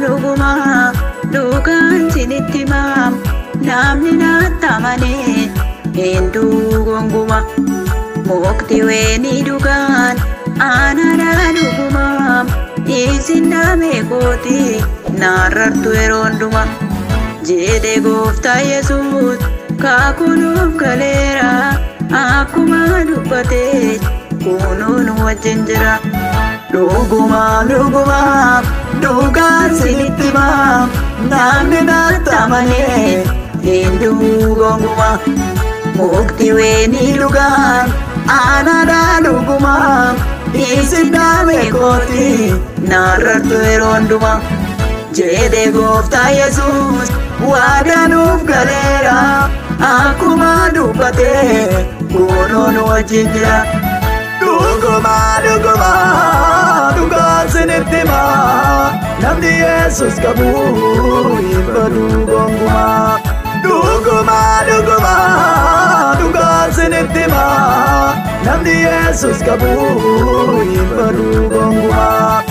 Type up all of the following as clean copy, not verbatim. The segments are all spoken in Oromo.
Dhugumaan dhugaan sinitti maam namni naatamane hinduu gonguma mukti weeni dhugaan aanadhaa dhugumaam isin dhaame kooti naarrartu yeroonduma jedhe gooftaa Yesuus kaakunuuf galeera akkuma dubbate kunuun wajjin jira. Dhugumaan dhugaan sinitti maam namni naatamane hinduu gonguma mukti weeni dhugaan aanadhaa dhugumaam isin dhaame kooti naarrartu yeroonduma jedhe gooftaa Yesuus waadaanuuf galeera akkuma dubbate kunuun wajjin jira. Dhugumaan dhugaan sinitti maam namni Yesuus qabu hin badu gonkumaa. Dhugumaan dhugaan sinitti maam namni Yesuus qabu hin badu gonkumaa.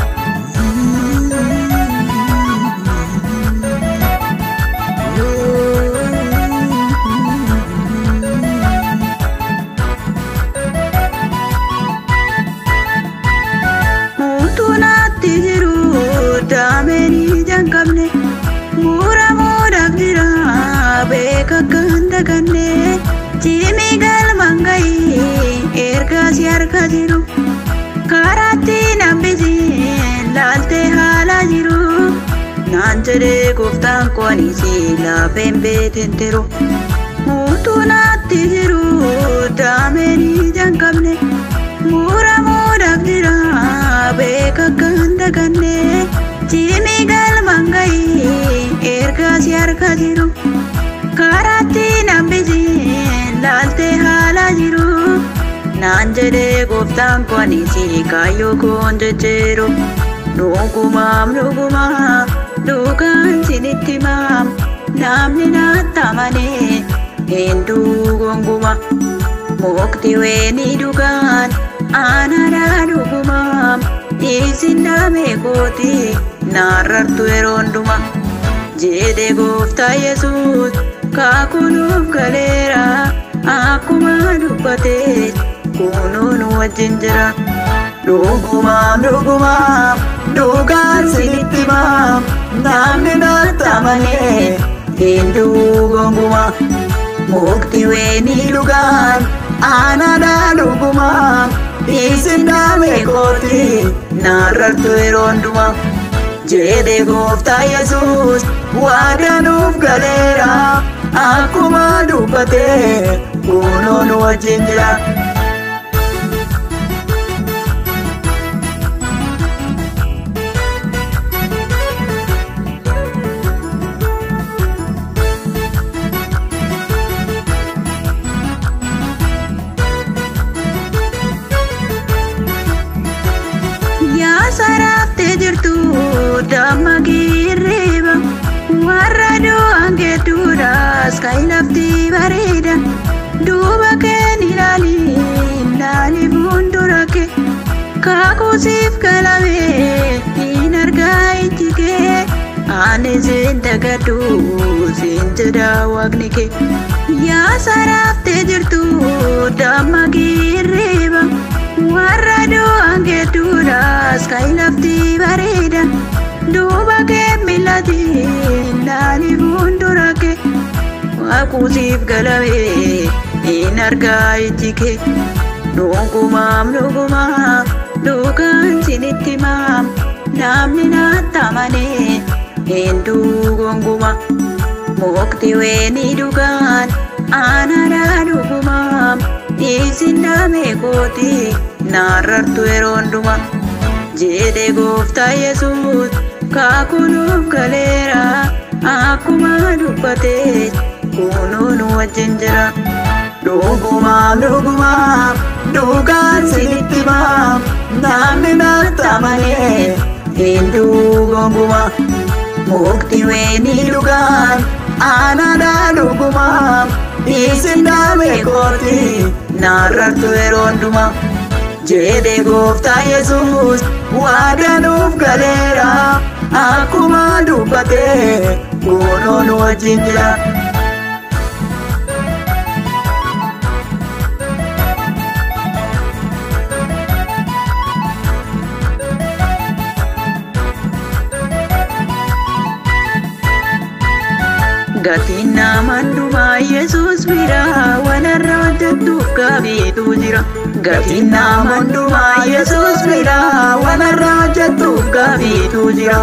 Muramuudhaaf jira beeka kan daganne cimi galmangayi ergaasi harka jiru karaatti nambisiin laaltee haala jiru naan jedhee gooftaan koonisi laafeen beeteen tiru mutuu naatti jiru daameenii jalqabne muramuudhaaf jira beeka kan daganne cimi galmangayi ergaasi harka jiru karaatti nambisiin laaltee haala jiru naan jedhee gooftaan koonisi kaayyoo koon jejjeeru. Dhugumaan dhugaan sinitti maam namni naatamane hinduu gonguma mukti weeni dhugaan aanadhaa dhugumaam isin dhaame kooti naarrartu yeroonduma jedhe gooftaa Yesuus kaakunuuf galeera akkuma dubbate kunuun wajjin jira. Dhugumaan dhugaan sinitti maam namni naatamane hinduu gonguma mukti weeni dhugaan aanadhaa dhugumaam isin dhaame kooti naarrartu yeroonduma jedhe gooftaa Yesuus waadaanuuf galeera akkuma dubbate kunuun wajjin jira. Saraftee jirtu damma girreeba warra du'an geedduudhaas kan lafti bareeda duuba keen ilaali fuuldura kee kaakuusiif galabee hin argaa ijji kee ani siin dagadhu siin jedha waaqni kee. Yaa saraftee jirtu damma girreeba warra du'an geedduudhaas kan lafti bareeda duuba kee milatiin ilaali fuuldura kee waaquusiif galabee hin argaa ijji kee. Dhugumaan dhugaan sinitti maam namni naatamane hinduu gonguma mukti weeni dhugaan aanadhaa dhugumaam dhiisin dhaame kooti naarrartu yeroo hundumaa jedhe gooftaa Yesuus kaakuluuf galeera akkuma dubbate kunoo nu wajjin jira. Dhugumaan dhugaan sinitti himaa namni natti amanee hin dhugoomuma mukti weenii dhugaan anaadha dhugumaa dhiisin dhaame kooti naarrartu yeroo hundumaa jedhe gooftaa Yesuus waadaa nuuf galeera akkuma dubbate kunoo nu wajjin jira. Gatiin nama hundumaa Yesuus bira wanarra hojjettuuf gaabiitu jira. Gatiin nama hundumaa Yesuus bira wanarra hojjettuuf gaabiitu jira.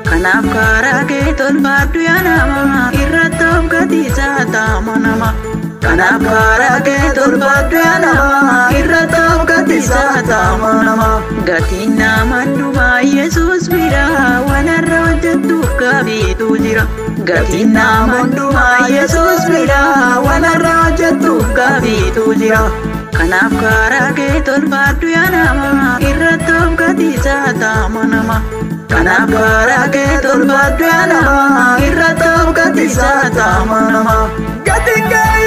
Kanaaf karaa kee tolfadhu yaa nama irratti of gatiisaa taama nama. Kanaaf karaa kee tolfadhu yaa nama irratti of gatiisaa taama nama. Gatiin nama hundumaa Yesuus bira wanarra hojjettuuf gaabiitu jira. Gatiin nama hundumaa Yesuus bira wanarra hojjettuuf gaabiitu jira. Kanaaf karaa kee tolfadhu yaa nama irratti of gatiisaa taama nama. Kanaaf karaa kee tolfadhu yaa nama irratti of gatiisaa taama nama. Gatiin kee